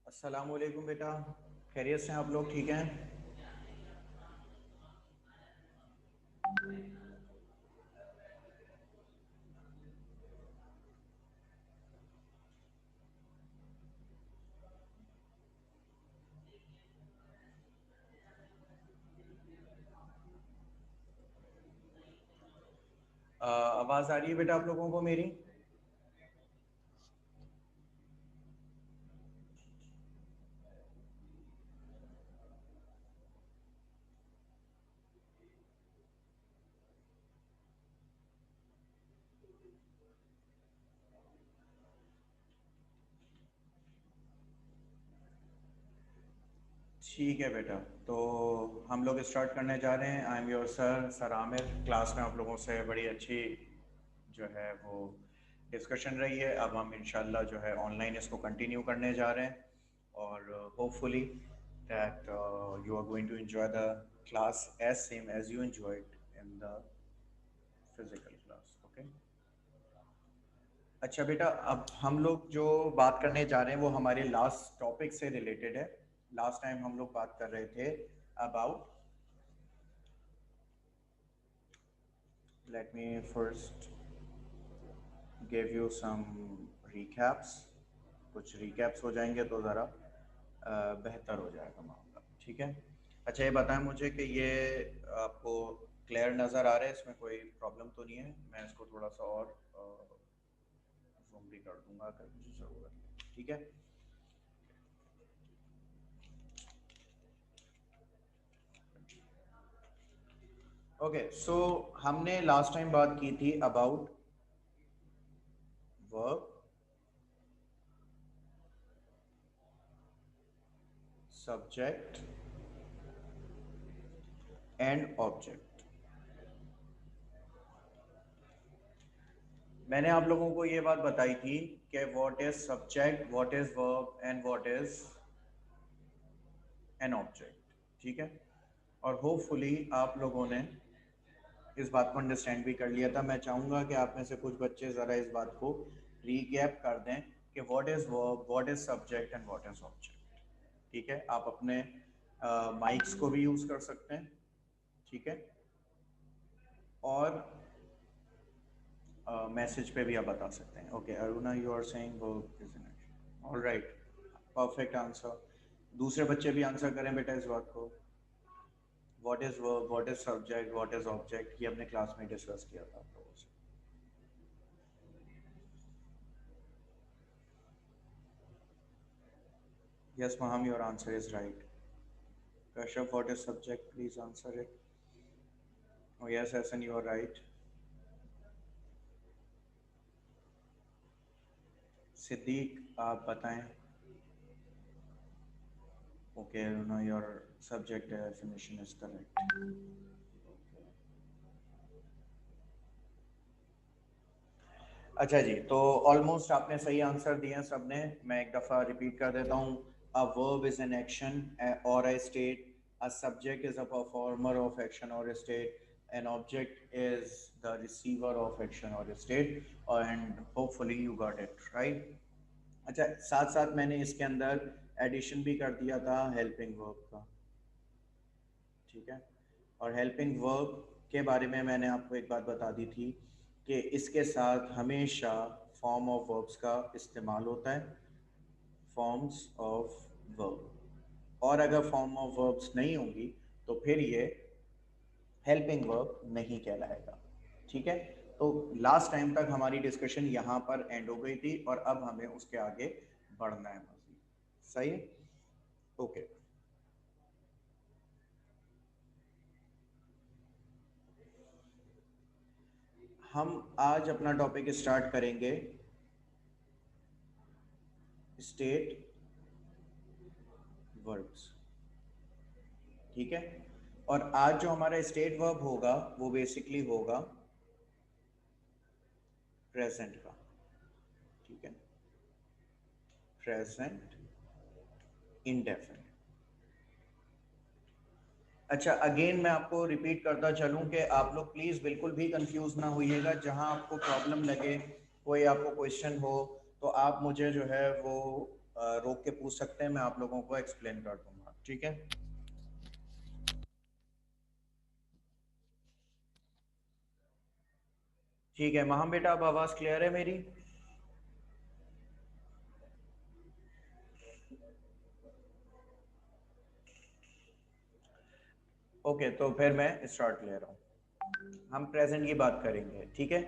अस्सलाम वालेकुम बेटा, खैरियत से हैं आप लोग? ठीक हैं? आवाज़ आ रही है बेटा आप लोगों को मेरी? ठीक है बेटा, तो हम लोग स्टार्ट करने जा रहे हैं। I am your sir Aamir. Class में आप लोगों से बड़ी अच्छी जो है वो डिस्कशन रही है। अब हम इंशाल्लाह जो है ऑनलाइन इसको कंटिन्यू करने जा रहे हैं और hopefully that you are going to enjoy the class as same as you enjoyed in the physical class. Okay. अच्छा बेटा, अब हम लोग जो बात करने जा रहे हैं वो हमारे लास्ट टॉपिक से रिलेटेड है। लास्ट टाइम हम लोग बात कर रहे थे about, let me first give you some recaps. कुछ रिकैप्स हो जाएंगे तो ज़रा बेहतर हो जाएगा मामला। ठीक है। अच्छा ये बताएं मुझे कि ये आपको क्लियर नज़र आ रहा है, इसमें कोई प्रॉब्लम तो नहीं है? मैं इसको थोड़ा सा और जूम भी कर दूंगा अगर मुझे ज़रूरत है। ठीक है। ओके, सो हमने लास्ट टाइम बात की थी about verb, subject and object. मैंने आप लोगों को ये बात बताई थी कि what is subject, what is verb and what is an object. ठीक है। और होपफुली आप लोगों ने इस बात को अंडरस्टैंड भी कर लिया था। मैं चाहूँगा कि आप में से कुछ बच्चे ज़रा इस बात को रीकैप कर दें कि what is verb, what is subject and what is object. ठीक है। आप अपने माइक्स को भी यूज़ कर सकते हैं। ठीक है। और मैसेज पे भी आप बता सकते हैं। Okay Aruna, you are saying verb is an action. All right, perfect answer. दूसरे बच्चे भी आंसर करें बेटा इस बात को। What is verb, what is subject, what is object, ये अपने क्लास में डिस्कस किया था आप लोगों से। Yes Maham, your answer is right. Kashyap, what is subject? Please answer it. Oh yes, Hassan, you are right. Siddique आप बताएं। Okay Aruna, your subject definition is correct. अच्छा जी, तो ऑलमोस्ट आपने सही आंसर दिए हैं सबने। मैं एक दफ़ा रिपीट कर देता हूँ। A verb is an action और a state, a subject is a performer of action और state, an object is the receiver of action और state, and hopefully you got it right. अच्छा, साथ साथ मैंने इसके अंदर एडिशन भी कर दिया था हेल्पिंग वर्ब का। ठीक है। और हेल्पिंग वर्ब के बारे में मैंने आपको एक बात बता दी थी कि इसके साथ हमेशा फॉर्म ऑफ वर्ब्स का इस्तेमाल होता है, फॉर्म्स ऑफ वर्ब। और अगर फॉर्म ऑफ वर्ब्स नहीं होंगी तो फिर ये हेल्पिंग वर्ब नहीं कहलाएगा। ठीक है। तो लास्ट टाइम तक हमारी डिस्कशन यहाँ पर एंड हो गई थी और अब हमें उसके आगे बढ़ना है मज़ीद। सही है। ओके। हम आज अपना टॉपिक स्टार्ट करेंगे स्टेट वर्ब्स। ठीक है। और आज जो हमारा स्टेट वर्ब होगा वो बेसिकली होगा प्रेजेंट का। ठीक है। Present indefinite. अच्छा, अगेन मैं आपको रिपीट करता चलूं कि आप लोग प्लीज़ बिल्कुल भी कंफ्यूज ना होइएगा। जहां आपको प्रॉब्लम लगे, कोई आपको क्वेश्चन हो, तो आप मुझे जो है वो रोक के पूछ सकते हैं, मैं आप लोगों को एक्सप्लेन कर दूंगा, ठीक है। ठीक है महाम बेटा, अब आवाज क्लियर है मेरी? ओके, तो फिर मैं स्टार्ट ले रहा हूँ। हम प्रेजेंट की बात करेंगे, ठीक है।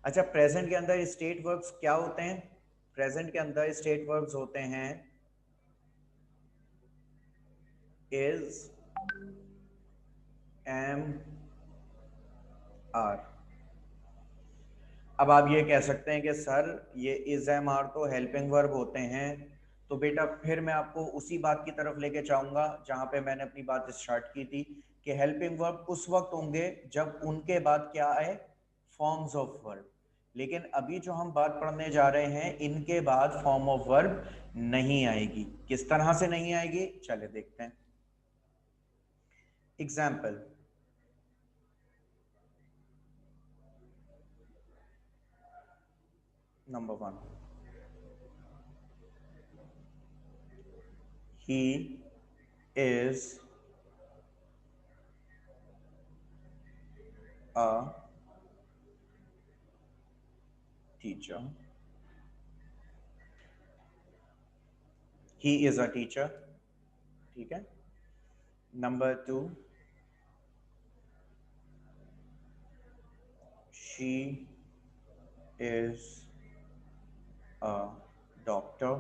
अच्छा, प्रेजेंट के अंदर स्टेट वर्ब्स क्या होते हैं? प्रेजेंट के अंदर स्टेट वर्ब्स होते हैं इज, एम, आर। अब आप ये कह सकते हैं कि सर ये इज एम आर तो हेल्पिंग वर्ब होते हैं, तो बेटा फिर मैं आपको उसी बात की तरफ लेके जाऊंगा जहां पे मैंने अपनी बात स्टार्ट की थी कि हेल्पिंग वर्ब उस वक्त होंगे जब उनके बाद क्या आए, फॉर्म्स ऑफ वर्ब। लेकिन अभी जो हम बात पढ़ने जा रहे हैं इनके बाद फॉर्म ऑफ वर्ब नहीं आएगी। किस तरह से नहीं आएगी, चले देखते हैं। Example, number 1, he is a teacher, he is a teacher, ठीक है। Number 2, she is a doctor,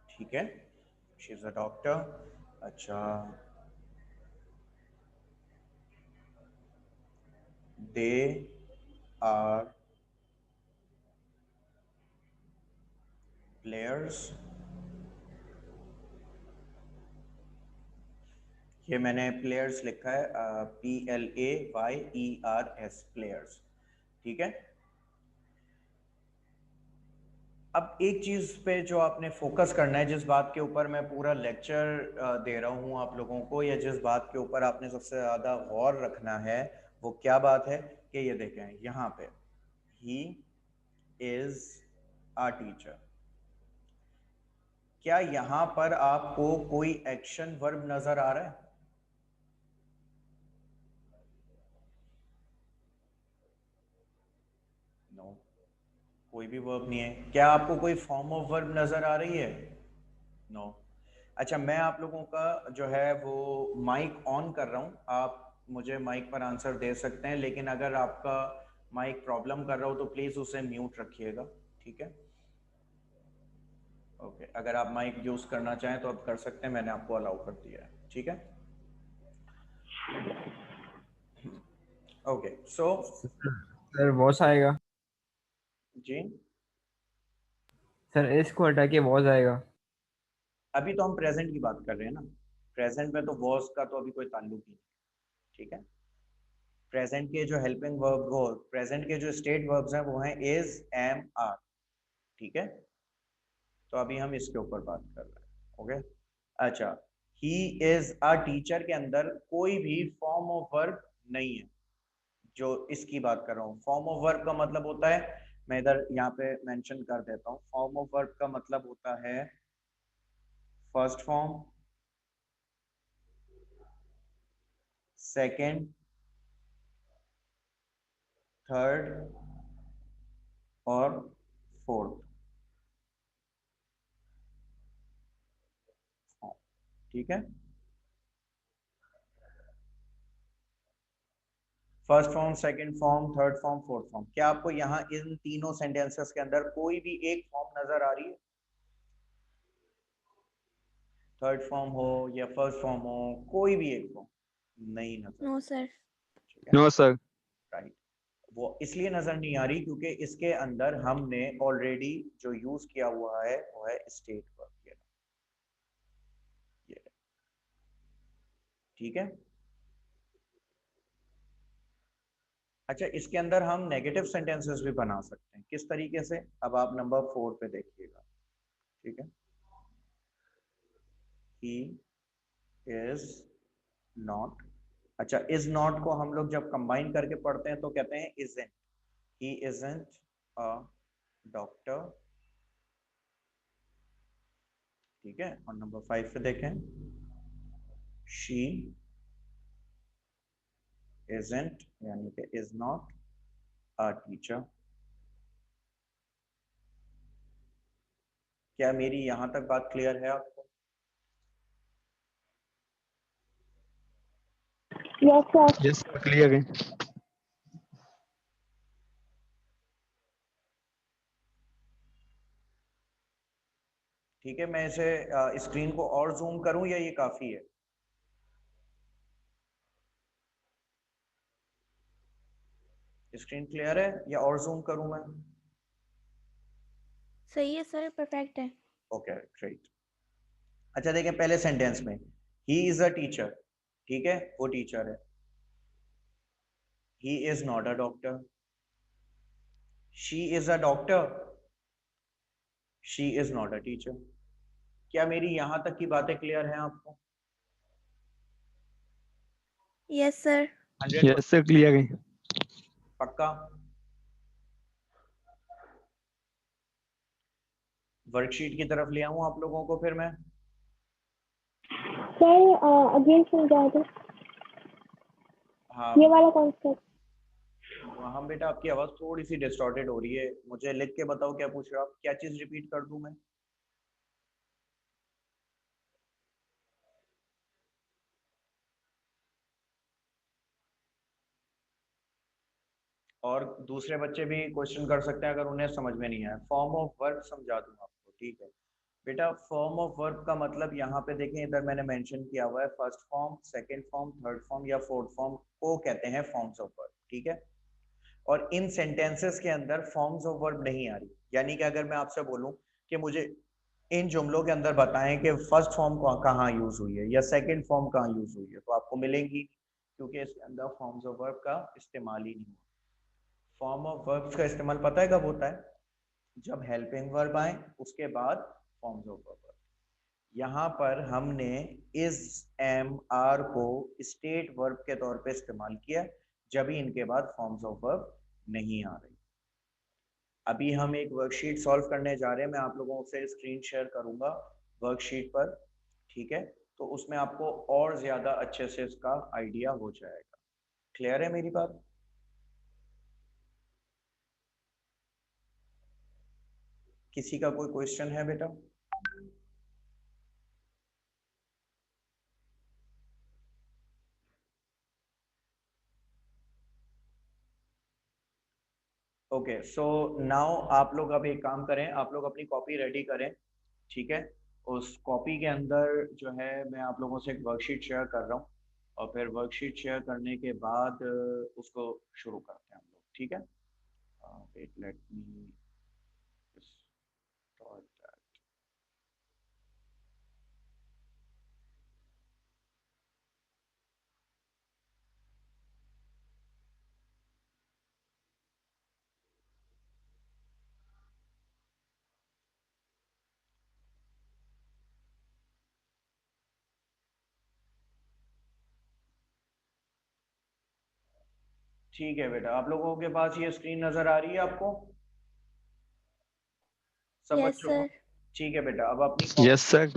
ठीक है, she is a doctor। अच्छा, they are players, ये मैंने प्लेयर्स लिखा है, PLAYERS, प्लेयर्स, ठीक है। अब एक चीज पे जो आपने फोकस करना है, जिस बात के ऊपर मैं पूरा लेक्चर दे रहा हूँ आप लोगों को, या जिस बात के ऊपर आपने सबसे ज्यादा गौर रखना है, वो क्या बात है कि ये देखें यहाँ पे, ही इज अ टीचर। क्या यहाँ पर आपको कोई एक्शन वर्ब नजर आ रहा है? नो, कोई भी वर्ब नहीं है। क्या आपको कोई फॉर्म ऑफ वर्ब नजर आ रही है? नो। अच्छा, मैं आप लोगों का जो है वो माइक ऑन कर रहा हूँ, आप मुझे माइक पर आंसर दे सकते हैं, लेकिन अगर आपका माइक प्रॉब्लम कर रहा हो तो प्लीज उसे म्यूट रखिएगा, ठीक है। ओके, अगर आप माइक यूज करना चाहें तो आप कर सकते हैं, मैंने आपको अलाउ कर दिया है, ठीक है। ओके, सो सर वॉश आएगा। जी, सर इसको हटा के वॉश आएगा। अभी तो हम प्रेजेंट की बात कर रहे हैं ना, प्रेजेंट में तो वॉज का तो अभी कोई ताल्लुक ही नहीं, ठीक है। प्रेजेंट के जो हेल्पिंग वर्ब, वो प्रेजेंट के जो स्टेट वर्ब्स हैं वो हैं इज, एम, आर, ठीक है। तो अभी हम इसके ऊपर बात कर रहे हैं, ओके। अच्छा, ही इज अ टीचर के अंदर कोई भी फॉर्म ऑफ वर्ब नहीं है, जो इसकी बात कर रहा हूँ। फॉर्म ऑफ वर्ब का मतलब होता है, मैं इधर यहाँ पे मेंशन कर देता हूँ, फॉर्म ऑफ वर्ब का मतलब होता है फर्स्ट फॉर्म, सेकंड, थर्ड और फोर्थ फॉर्म, ठीक है। First form, second form, third form, fourth form. क्या आपको यहाँ इन तीनों सेंटेंसेस के अंदर कोई भी एक फॉर्म नजर आ रही है? थर्ड फॉर्म हो या फर्स्ट फॉर्म हो, कोई भी एक फॉर्म नहीं नजर, नो सर। ठीक है, नो सर। राइट। वो इसलिए नजर नहीं आ रही क्योंकि इसके अंदर हमने ऑलरेडी जो यूज किया हुआ है वो है स्टेट वर्ब, ये, ठीक है। अच्छा, इसके अंदर हम नेगेटिव सेंटेंसेस भी बना सकते हैं, किस तरीके से, अब आप नंबर 4 पे देखिएगा, ठीक है। ही इज नॉट अच्छा, इज नॉट को हम लोग जब कंबाइन करके पढ़ते हैं तो कहते हैं isn't. He isn't a doctor, ठीक है। और नंबर 5 पे देखें, शी इजंट यानी कि इज नॉट अ टीचर। क्या मेरी यहां तक बात क्लियर है आपको? Yes, sir. यस क्लियर है। ठीक है, मैं इसे स्क्रीन को और जूम करूं या ये काफी है? स्क्रीन क्लियर है या और जूम करूं मैं? सही है सर, परफेक्ट है। Okay, great. अच्छा देखें, पहले सेंटेंस में ही इज अ टीचर, ठीक है, वो टीचर है। He is not a doctor. She is a doctor, she is not a teacher. क्या मेरी यहां तक की बातें क्लियर हैं आपको? Yes sir. 100% yes sir clear है। पक्का? वर्कशीट की तरफ ले आऊं आप लोगों को फिर मैं? सर अगेन समझा दो, हाँ ये वाला कॉन्सेप्ट। हाँ बेटा, आपकी आवाज थोड़ी सी डिस्टॉर्टेड हो रही है। मुझे लिख के बताओ क्या पूछ रहे हो आप, क्या चीज रिपीट कर दूं मैं? और दूसरे बच्चे भी क्वेश्चन कर सकते हैं अगर उन्हें समझ में नहीं आया। फॉर्म ऑफ वर्ब समझा दूं आपको, ठीक है बेटा। फॉर्म ऑफ वर्ब का मतलब यहाँ पे देखें, इधर मैंने मेंशन किया हुआ है first form, second form, third form या फोर्थ फॉर्म को कहते हैं फॉर्म्स ऑफ वर्ब, ठीक है। और इन सेंटेंसेस के अंदर फॉर्म्स ऑफ वर्ब नहीं आ रही। यानी कि अगर मैं आपसे बोलूं कि मुझे इन जुमलों के अंदर बताएं कि फर्स्ट फॉर्म कहाँ यूज हुई है या सेकंड फॉर्म कहाँ यूज हुई है, तो आपको मिलेंगी, क्योंकि इसके अंदर फॉर्म्स ऑफ वर्ब का इस्तेमाल ही नहीं। फॉर्म ऑफ वर्ब्स का इस्तेमाल पता है कब होता है? जब हेल्पिंग वर्ब आए उसके बाद फॉर्म्स ऑफ वर्ब। यहाँ पर हमने इज, एम, आर को स्टेट वर्ब के तौर पे इस्तेमाल किया, जब ही इनके बाद फॉर्म्स ऑफ वर्ब नहीं आ रही। अभी हम एक वर्कशीट सॉल्व करने जा रहे हैं, मैं आप लोगों से स्क्रीन शेयर करूंगा वर्कशीट पर, ठीक है। तो उसमें आपको और ज्यादा अच्छे से इसका आइडिया हो जाएगा। क्लियर है मेरी बात? किसी का कोई क्वेश्चन है बेटा? ओके, सो नाउ आप लोग अब एक काम करें, आप लोग अपनी कॉपी रेडी करें, ठीक है। उस कॉपी के अंदर जो है मैं आप लोगों से एक वर्कशीट शेयर कर रहा हूँ, और फिर वर्कशीट शेयर करने के बाद उसको शुरू करते हैं हम लोग, ठीक है। Wait, let me start that. ठीक है बेटा, आप लोगों के पास ये स्क्रीन नजर आ रही है आपको सब यस बच्चों को? सर। ठीक है बेटा, अब अपनी यस सर।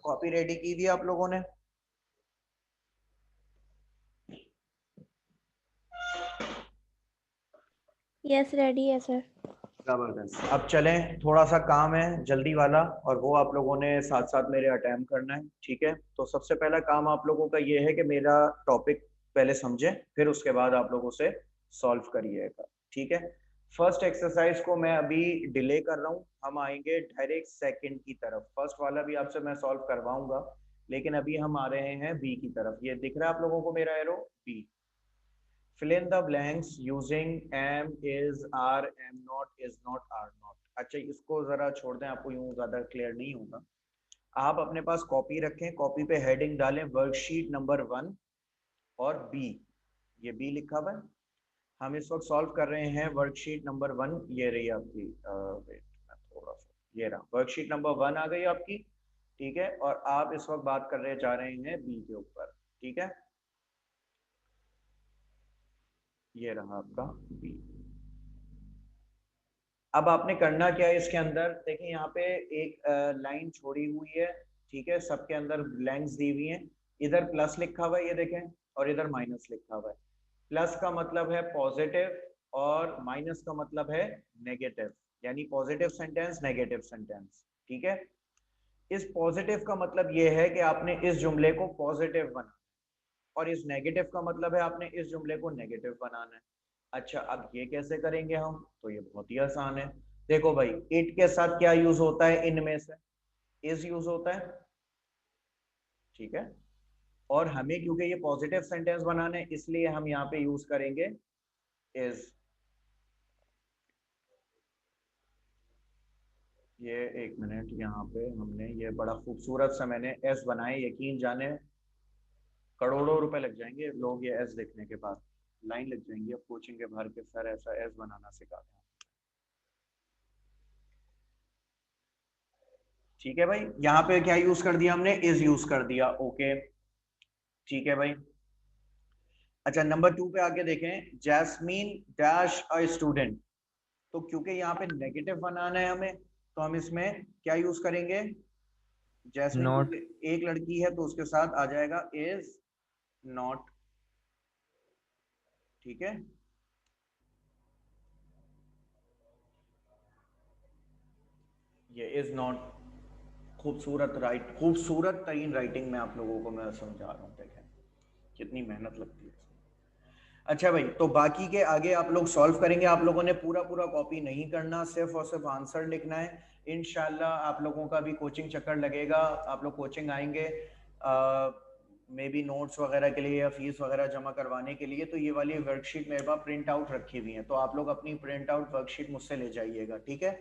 कॉपी रेडी की थी आप लोगों ने? यस रेडी है सर। जबरदस्त। अब चलें, थोड़ा सा काम है जल्दी वाला, और वो आप लोगों ने साथ साथ मेरे अटेम्प्ट करना है, ठीक है। तो सबसे पहला काम आप लोगों का ये है कि मेरा टॉपिक पहले समझें, फिर उसके बाद आप लोग उसे सॉल्व करिएगा, ठीक है। फर्स्ट एक्सरसाइज को मैं अभी डिले कर रहा हूँ, हम आएंगे डायरेक्ट सेकंड की तरफ। फर्स्ट वाला भी आपसे मैं सॉल्व करवाऊंगा, लेकिन अभी हम आ रहे हैं बी की तरफ। ये दिख रहा है आप लोगों को मेरा arrow? B. fill in the blanks using am, is, are, am not, is not, are not। अच्छा, इसको जरा छोड़ दें, आपको यूं ज्यादा क्लियर नहीं होगा। आप अपने पास कॉपी रखें, कॉपी पे हेडिंग डालें वर्कशीट नंबर 1 और बी। ये बी लिखा हुआ है। हम इस वक्त सॉल्व कर रहे हैं वर्कशीट नंबर 1। ये रही आपकी, वेट मैं थोड़ा सा, ये रहा वर्कशीट नंबर 1 आ गई आपकी, ठीक है। और आप इस वक्त बात कर रहे जा रहे हैं बी के ऊपर, ठीक है। ये रहा आपका बी। अब आपने करना क्या है इसके अंदर, देखिए यहाँ पे एक लाइन छोड़ी हुई है, ठीक है, सबके अंदर ब्लैंक्स दी हुई हैं। इधर प्लस लिखा हुआ है ये देखें, और इधर माइनस लिखा हुआ है। प्लस का मतलब है पॉजिटिव और माइनस का मतलब है नेगेटिव, यानी पॉजिटिव सेंटेंस नेगेटिव सेंटेंस, ठीक है। इस पॉजिटिव का मतलब ये है कि आपने इस जुमले को पॉजिटिव बना, और इस नेगेटिव का मतलब है आपने इस जुमले को नेगेटिव बनाना है। अच्छा, अब ये कैसे करेंगे हम, तो ये बहुत ही आसान है। देखो भाई, इट के साथ क्या यूज होता है, इनमें से इज यूज होता है, ठीक है। और हमें क्योंकि ये पॉजिटिव सेंटेंस बनाने हैं, इसलिए हम यहाँ पे यूज करेंगे इज। ये एक मिनट, यहाँ पे हमने ये बड़ा खूबसूरत सा मैंने एस बनाए, यकीन जाने करोड़ों रुपए लग जाएंगे लोग ये एस लिखने के बाद, लाइन लग जाएंगी अब कोचिंग के बाहर के, सर ऐसा एस बनाना सिखाते हैं। ठीक है भाई, यहाँ पे क्या यूज कर दिया हमने, इज यूज कर दिया, ओके, ठीक है भाई। अच्छा, नंबर 2 पे आके देखें, जैस्मीन डैश अ स्टूडेंट। तो क्योंकि यहाँ पे नेगेटिव बनाना है हमें, तो हम इसमें क्या यूज करेंगे, जैस्मिन नॉट। क्योंकि एक लड़की है तो उसके साथ आ जाएगा इज नॉट, ठीक है। ये इज नॉट, खूबसूरत राइट, खूबसूरत तरीन राइटिंग में आप लोगों को मैं समझा रहा हूँ, देखें कितनी मेहनत लगती है। अच्छा भाई, तो बाकी के आगे आप लोग सॉल्व करेंगे, आप लोगों ने पूरा पूरा कॉपी नहीं करना, सिर्फ और सिर्फ आंसर लिखना है। इंशाल्लाह आप लोगों का भी कोचिंग चक्कर लगेगा, आप लोग कोचिंग आएंगे मे बी नोट्स वगैरह के लिए या फीस वगैरह जमा करवाने के लिए, तो ये वाली वर्कशीट मेरे पास प्रिंट आउट रखी हुई है, तो आप लोग अपनी प्रिंट आउट वर्कशीट मुझसे ले जाइएगा, ठीक है।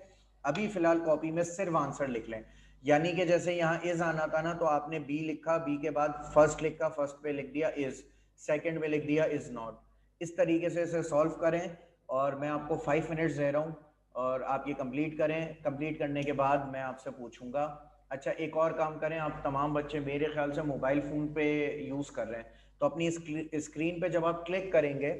अभी फिलहाल कॉपी में सिर्फ आंसर लिख लें, यानी कि जैसे यहाँ इज आना था ना, तो आपने बी लिखा, बी के बाद फर्स्ट लिखा, फर्स्ट पे लिख दिया इज, सेकंड में लिख दिया इज नॉट। इस तरीके से इसे सॉल्व करें, और मैं आपको 5 मिनट्स दे रहा हूँ, और आप ये कंप्लीट करें, कंप्लीट करने के बाद मैं आपसे पूछूंगा। अच्छा, एक और काम करें, आप तमाम बच्चे मेरे ख्याल से मोबाइल फ़ोन पे यूज़ कर रहे हैं, तो अपनी स्क्रीन पे जब आप क्लिक करेंगे,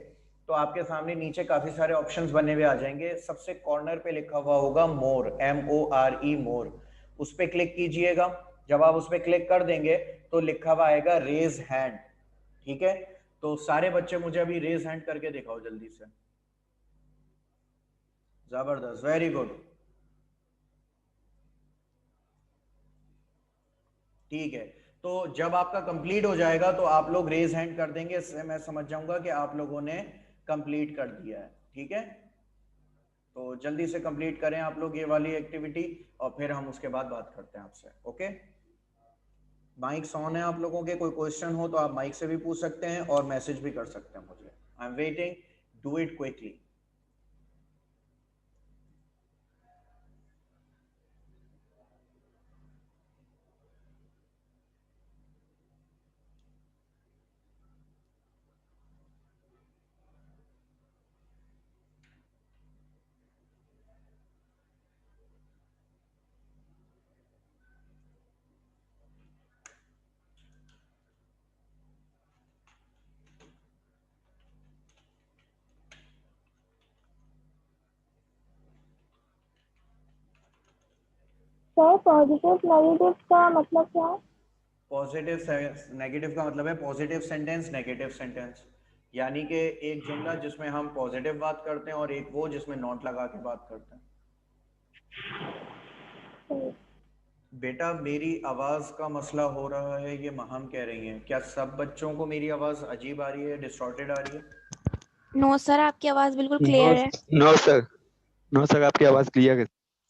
तो आपके सामने नीचे काफ़ी सारे ऑप्शंस बने हुए आ जाएंगे, सबसे कॉर्नर पे लिखा हुआ होगा मोर, MORE मोर, उस पर क्लिक कीजिएगा। जब आप उस पर क्लिक कर देंगे, तो लिखा हुआ आएगा रेज हैंड, ठीक है। तो सारे बच्चे मुझे अभी रेज हैंड करके दिखाओ जल्दी से। जबरदस्त, वेरी गुड, ठीक है। तो जब आपका कंप्लीट हो जाएगा, तो आप लोग रेज हैंड कर देंगे, इससे मैं समझ जाऊंगा कि आप लोगों ने कंप्लीट कर दिया है, ठीक है। तो जल्दी से कंप्लीट करें आप लोग ये वाली एक्टिविटी, और फिर हम उसके बाद बात करते हैं आपसे, ओके। माइक्स ऑन है आप लोगों के, कोई क्वेश्चन हो तो आप माइक से भी पूछ सकते हैं और मैसेज भी कर सकते हैं मुझे, I am waiting, do it quickly. Sir positive negative का मतलब क्या है? पॉजिटिव नेगेटिव का मतलब है पॉजिटिव सेंटेंस नेगेटिव सेंटेंस, यानी कि एक जुमला जिसमें हम पॉजिटिव बात करते हैं, और एक वो जिसमें नॉट लगा के बात करते हैं। सर, बेटा, मेरी आवाज का मसला हो रहा है, ये महम कह रही हैं, क्या सब बच्चों को मेरी आवाज अजीब आ रही है, डिस्टॉर्टेड आ रही है? नो सर, आपकी आवाज़ बिल्कुल नो। क्लियर है। No sir. नो सर, आपकी आवाज़ क्लियर है।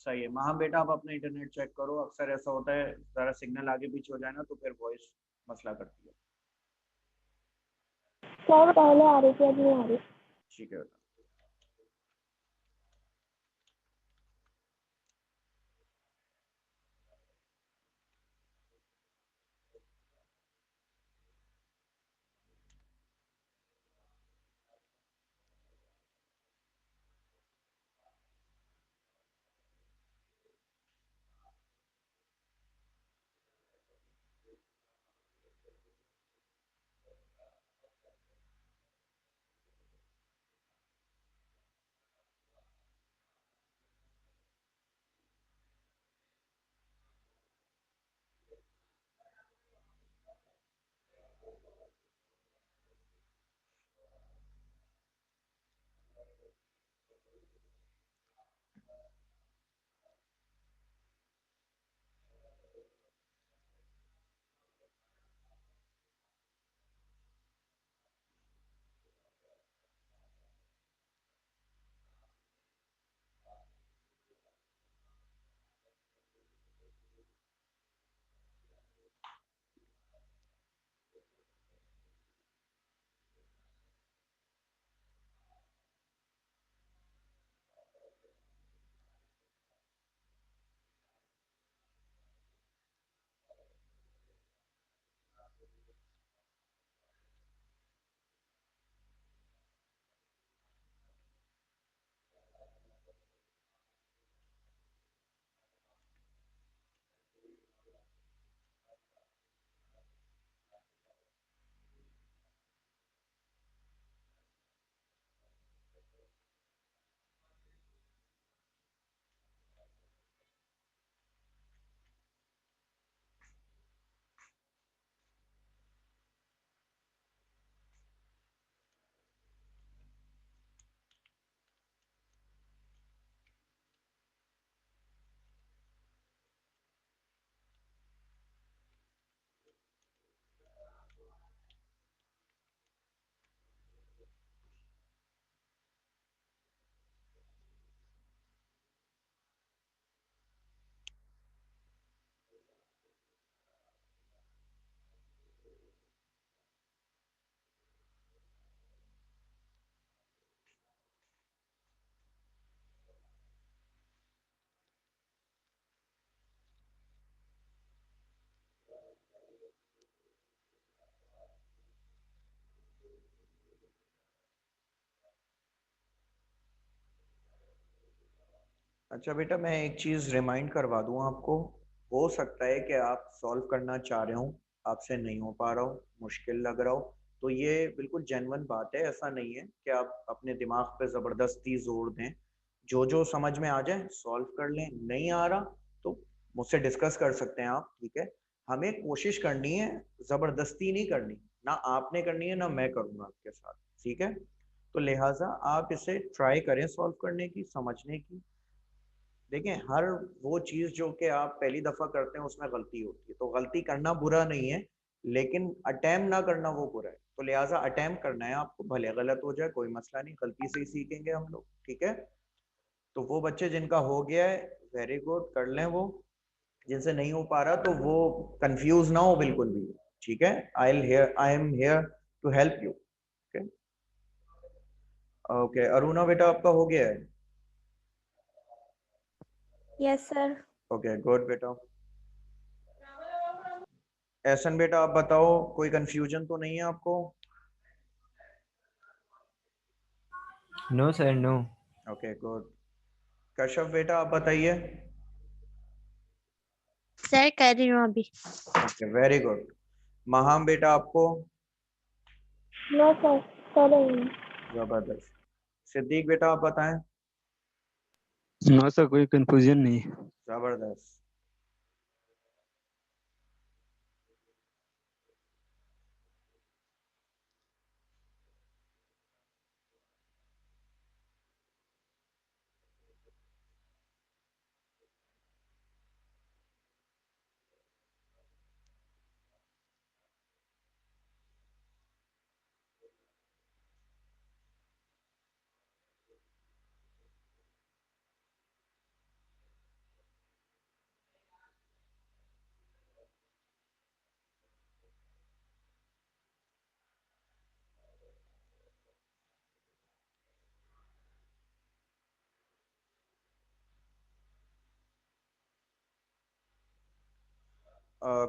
सही है महम बेटा, आप अपना इंटरनेट चेक करो, अक्सर ऐसा होता है, ज़रा सिग्नल आगे पीछे हो जाए ना, तो फिर वॉइस मसला करती है। सर पहले आ रही थी, अभी नहीं आ रही। ठीक है बेटा। अच्छा बेटा, मैं एक चीज रिमाइंड करवा दूं आपको। हो सकता है कि आप सॉल्व करना चाह रहे हो, आपसे नहीं हो पा रहा हो, मुश्किल लग रहा हो, तो ये बिल्कुल जेन्युइन बात है। ऐसा नहीं है कि आप अपने दिमाग पे जबरदस्ती जोर दें। जो जो समझ में आ जाए सॉल्व कर लें, नहीं आ रहा तो मुझसे डिस्कस कर सकते हैं आप, ठीक है। हमें कोशिश करनी है, जबरदस्ती नहीं करनी, ना आपने करनी है ना मैं करूंगा आपके साथ, ठीक है। तो लिहाजा आप इसे ट्राई करें सॉल्व करने की, समझने की। देखें, हर वो चीज जो कि आप पहली दफा करते हैं उसमें गलती होती है, तो गलती करना बुरा नहीं है, लेकिन अटेम्प्ट ना करना वो बुरा है। तो लिहाजा अटेम्प्ट करना है आपको, भले गलत हो जाए कोई मसला नहीं, गलती से ही सीखेंगे हम लोग, ठीक है। तो वो बच्चे जिनका हो गया है, वेरी गुड, कर लें वो। जिनसे नहीं हो पा रहा तो वो कंफ्यूज ना हो बिल्कुल भी, ठीक है। I am here to help you, okay. Okay Aruna बेटा, आपका हो गया है? Yes sir. ओके गुड बेटा। एहसन बेटा, आप बताओ, कोई कंफ्यूजन तो नहीं है आपको? No sir, no. Okay good. Kashyap बेटा, आप बताइए। सर कर रही हूँ अभी। Okay very good. महाम बेटा, आपको? नो सर, कर रही हूँ। जबरदस्त। सिद्दीक बेटा, आप बताएं। नो सर, कोई कंफ्यूजन नहीं है। जबरदस्त।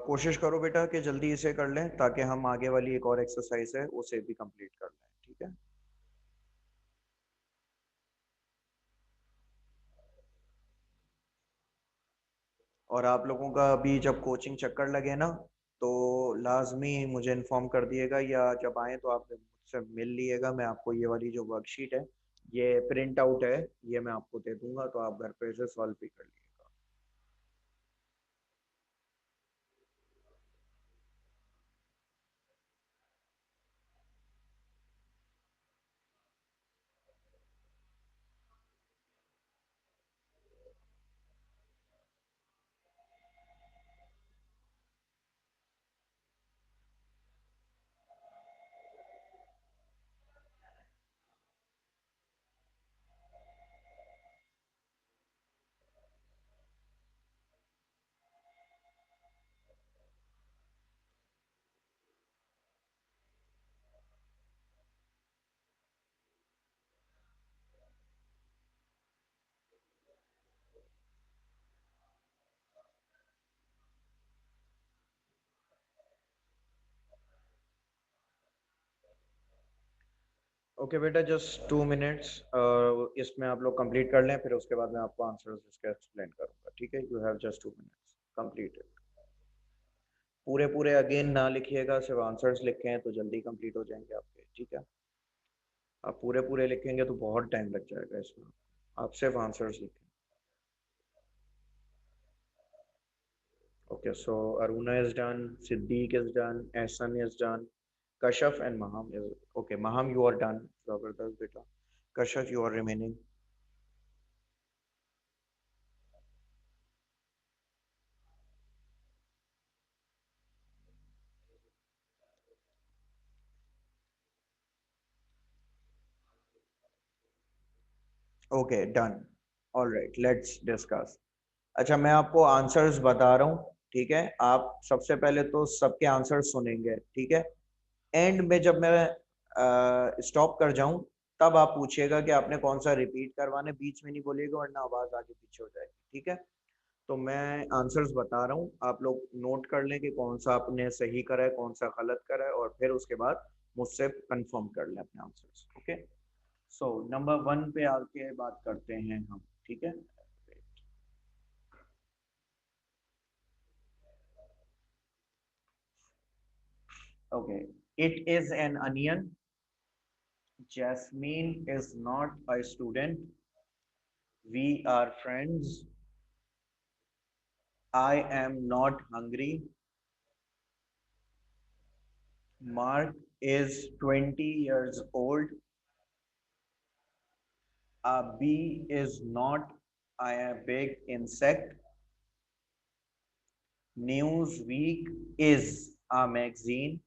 कोशिश करो बेटा कि जल्दी इसे कर लें, ताकि हम आगे वाली एक और एक्सरसाइज है उसे भी कंप्लीट कर लें, ठीक है। और आप लोगों का अभी जब कोचिंग चक्कर लगे ना, तो लाजमी मुझे इन्फॉर्म कर दिएगा, या जब आए तो आप मुझसे मिल लिएगा। मैं आपको ये वाली जो वर्कशीट है, ये प्रिंट आउट है, ये मैं आपको दे दूंगा, तो आप घर पे इसे सॉल्व भी कर लीजिएगा। ओके बेटा, जस्ट 2 मिनट्स, इसमें आप लोग कंप्लीट कर लें, फिर उसके बाद मैं आपको आंसर्स इसके एक्सप्लेन करूंगा, ठीक है। You have just 2 minutes, complete it. पूरे पूरे अगेन ना लिखिएगा, सिर्फ आंसर्स लिखें तो जल्दी कंप्लीट हो जाएंगे आपके, ठीक है। आप पूरे पूरे लिखेंगे तो बहुत टाइम लग जाएगा इसमें, आप सिर्फ आंसर्स लिखें। Okay, so Aruna is done, Siddiq is done, Ehsan is done, Kashaf and Maham is okay. Maham, you are done. Zabardast beta. Kashaf, you are remaining. Okay, done. All right, let's discuss. अच्छा, मैं आपको answers बता रहा हूँ, ठीक है। आप सबसे पहले तो सबके आंसर्स सुनेंगे, ठीक है। एंड में जब मैं स्टॉप कर जाऊं, तब आप पूछिएगा कि आपने कौन सा रिपीट करवाना है, बीच में नहीं बोलिएगा वरना आवाज आगे पीछे हो जाएगी, ठीक है। तो मैं आंसर्स बता रहा हूँ, आप लोग नोट कर लें कि कौन सा आपने सही करा है, कौन सा गलत करा है, और फिर उसके बाद मुझसे कंफर्म कर लें अपने आंसर्स, ओके। सो नंबर 1 पे आके बात करते हैं हम, ठीक है। Okay. It is an onion. Jasmine is not a student. We are friends. I am not hungry. Mark is 20 years old. A bee is not a big insect. Newsweek is a magazine.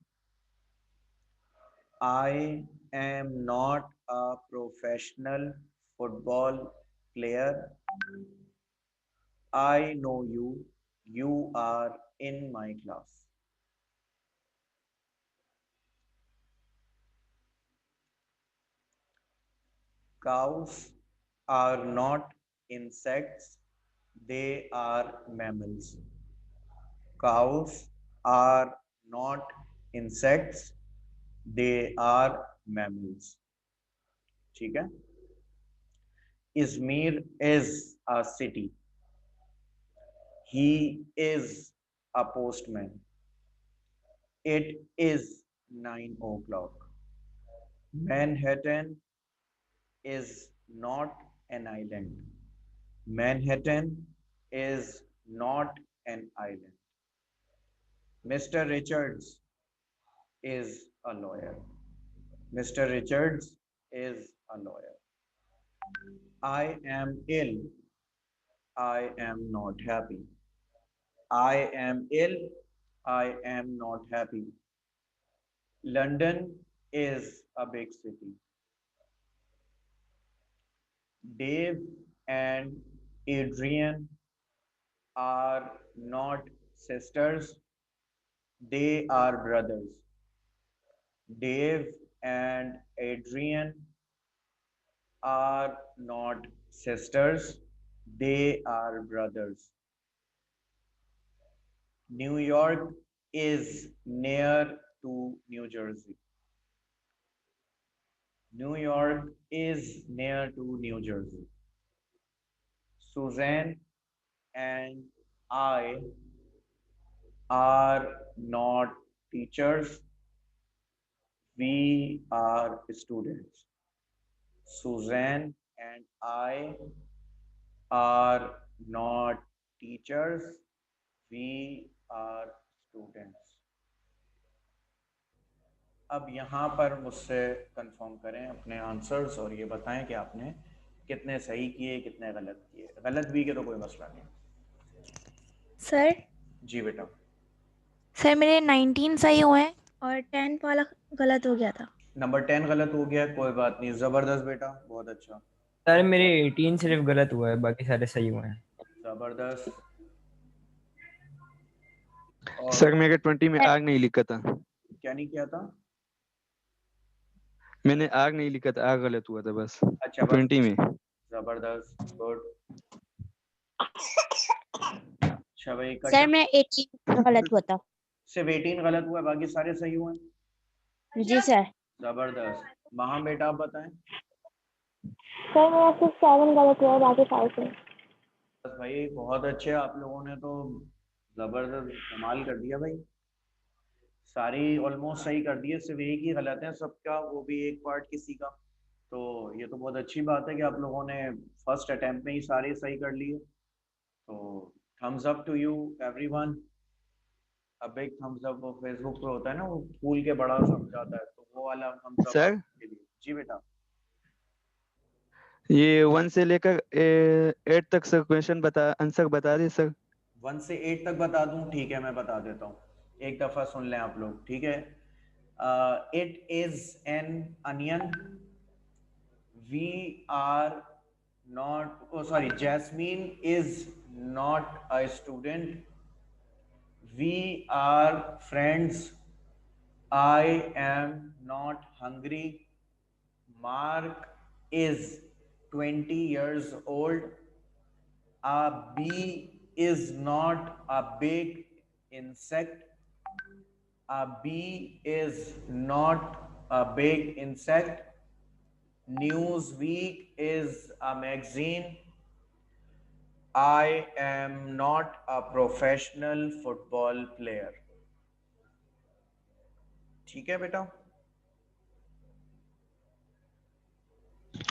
I am not a professional football player. I know you. You are in my class. Cows are not insects, they are mammals. Cows are not insects, they are mammals. ठीक है? Izmir is a city. He is a postman. It is 9 o'clock. Manhattan is not an island. Manhattan is not an island. Mr. Richards is a lawyer. Mr. Richards is a lawyer. I am ill. I am not happy. I am ill. I am not happy. London is a big city. Dave and Adrian are not sisters, they are brothers. Dave and Adrian are not sisters, they are brothers. New York is near to New Jersey. New York is near to New Jersey. Suzanne and I are not teachers, we are students. Suzanne and I are not teachers, we are students. अब यहाँ पर मुझसे confirm करें अपने answers और ये बताएं कि आपने कितने सही किए कितने गलत किए। गलत भी किए तो कोई मसला नहीं। सर जी बेटा। सर मेरे 19 सही हुए हैं और 10 वाला गलत हो गया था। नंबर 10 गलत हो गया, कोई बात नहीं, जबरदस्त बेटा, बहुत अच्छा। सर मेरे 18 सिर्फ गलत हुआ है, बाकी सारे सही हुए हैं। जबरदस्त। सर मेरे 20 में आग नहीं लिखा था। क्या नहीं किया था? मैंने आग नहीं लिखा था, आग गलत हुआ था बस। अच्छा, 20 में। जबरदस्त, गुड। अच्छा भाई, सर मैं 18 गलत हुआ था। सिर्फ 18 गलत हुआ है, बाकी सारे सही हुए हैं। जी सर। जबरदस्त। महा बेटा आप बताएं। सर मेरा सिर्फ 7 गलत हुआ है, बाकी सारे सही। बस भाई बहुत अच्छे, आप लोगों ने तो जबरदस्त कमाल कर दिया भाई, सारी ऑलमोस्ट सही कर दिए, सिर्फ एक ही गलत है सबका, वो भी एक पार्ट किसी का। तो ये तो बहुत अच्छी बात है कि आप लोगों ने फर्स्ट अटेम्प्ट में ही सारे सही कर लिए। तो thumbs up to you everyone. A big thumbs up. वो फेसबुक पे होता है ना, वो फूल के बड़ा समझाता है, तो वो वाला थम्स अप सर आपके लिए। जी बेटा। ये 1 से लेकर 8 तक सर क्वेश्चन आंसर बता दे सर। 1 से 8 तक बता दूं? ठीक है, मैं बता देता हूँ, एक दफा सुन लें आप लोग, ठीक है। It is an onion. We are not, oh sorry, Jasmine is not a student, we are friends, I am not hungry, Mark is 20 years old, a bee is not a big insect, a bee is not a big insect, Newsweek is a magazine, I am not a professional football player. ठीक है बेटा?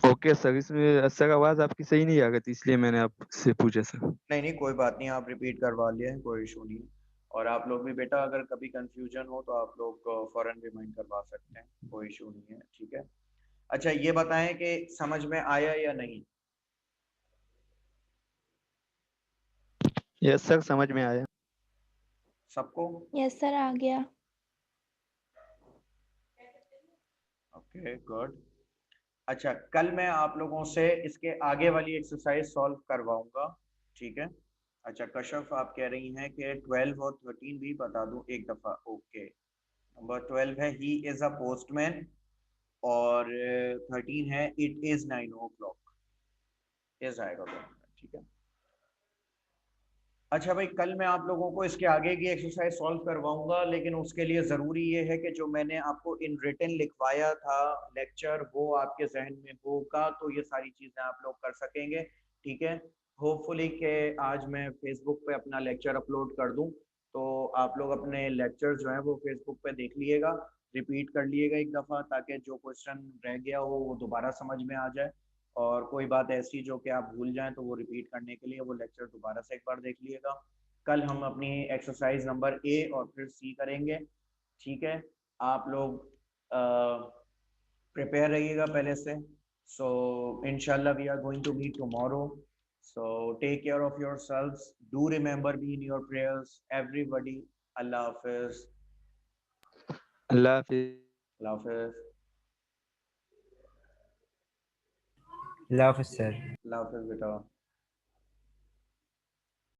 Okay sir, इसमें sir आवाज आपकी सही नहीं आ रही थी, इसलिए मैंने आपसे पूछा सर। नहीं कोई बात नहीं, आप रिपीट करवा लिए, कोई इशू नहीं है। और आप लोग भी बेटा अगर कभी कंफ्यूजन हो तो आप लोग फौरन रिमाइंड करवा सकते हैं, कोई इशू नहीं है, ठीक है? अच्छा ये बताएं कि समझ में आया या नहीं? यस सर, समझ में आया। सबको? यस सर, आ गया। Okay good. अच्छा कल मैं आप लोगों से इसके आगे वाली एक्सरसाइज सॉल्व करवाऊंगा, ठीक है? अच्छा कशफ आप कह रही हैं कि 12 और 13 भी बता दूं एक दफा? ओके, नंबर 12 है ही इज अ पोस्टमैन, और 13 है इट इज 9 o'clock। इज आएगा दोनों में, ठीक है? अच्छा भाई कल मैं आप लोगों को इसके आगे की एक्सरसाइज सॉल्व करवाऊंगा, लेकिन उसके लिए ज़रूरी ये है कि जो मैंने आपको इन रिटन लिखवाया था लेक्चर वो आपके जहन में होगा, तो ये सारी चीज़ें आप लोग कर सकेंगे, ठीक है? होपफुली कि आज मैं फेसबुक पे अपना लेक्चर अपलोड कर दूं, तो आप लोग अपने लेक्चर जो हैं वो फेसबुक पे देख लीजिएगा, रिपीट कर लीजिएगा एक दफ़ा, ताकि जो क्वेश्चन रह गया हो वो दोबारा समझ में आ जाए, और कोई बात ऐसी जो कि आप भूल जाएं तो वो रिपीट करने के लिए वो लेक्चर दोबारा से एक बार देख लिएगा। कल हम अपनी एक्सरसाइज नंबर ए और फिर सी करेंगे, ठीक है? आप लोग प्रिपेयर रहिएगा पहले से। सो इंशाल्लाह we are going to meet tomorrow, so take care of yourselves, do remember me in your prayers everybody. अल्लाह हाफिज। अल्लाह हाफिज। अल्लाह हाफिज। अल्लाह हाफ़िज़ सर। अल्लाह हाफिज बेटा।